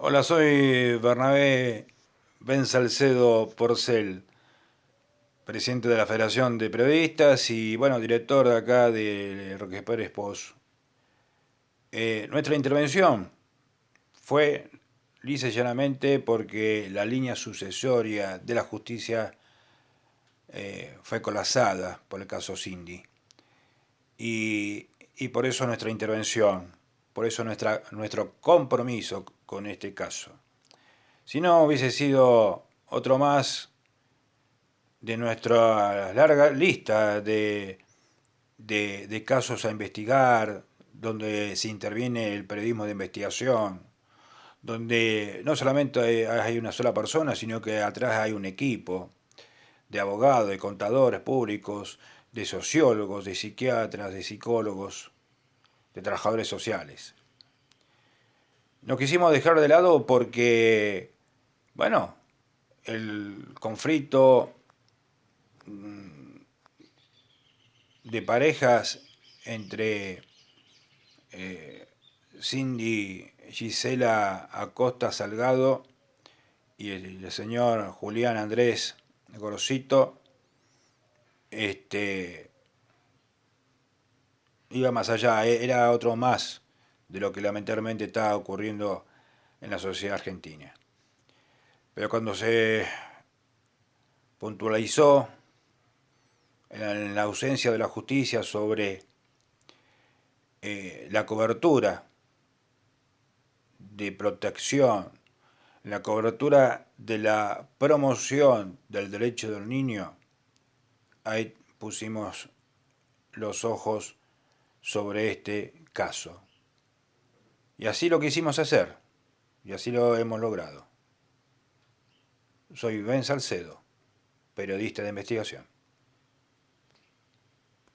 Hola, soy Bernabé Ben Salcedo Porcel, presidente de la Federación de Periodistas y, bueno, director de acá de Roque Pérez Post. Nuestra intervención fue lisa y llanamente porque la línea sucesoria de la justicia fue colapsada por el caso Cindy. Y por eso nuestra intervención, por eso nuestro compromiso con este caso. Si no, hubiese sido otro más de nuestra larga lista de casos a investigar, donde se interviene el periodismo de investigación, donde no solamente hay una sola persona, sino que atrás hay un equipo de abogados, de contadores públicos, de sociólogos, de psiquiatras, de psicólogos, de trabajadores sociales. Nos quisimos dejar de lado porque, bueno, el conflicto de parejas entre Cindy Gisela Acosta Salgado y el señor Julián Andrés Gorosito, este, iba más allá, era otro más de lo que lamentablemente está ocurriendo en la sociedad argentina. Pero cuando se puntualizó en la ausencia de la justicia sobre la cobertura de protección, la cobertura de la promoción del derecho del niño, ahí pusimos los ojos sobre este caso. Y así lo quisimos hacer, y así lo hemos logrado. Soy Ben Salcedo, periodista de investigación.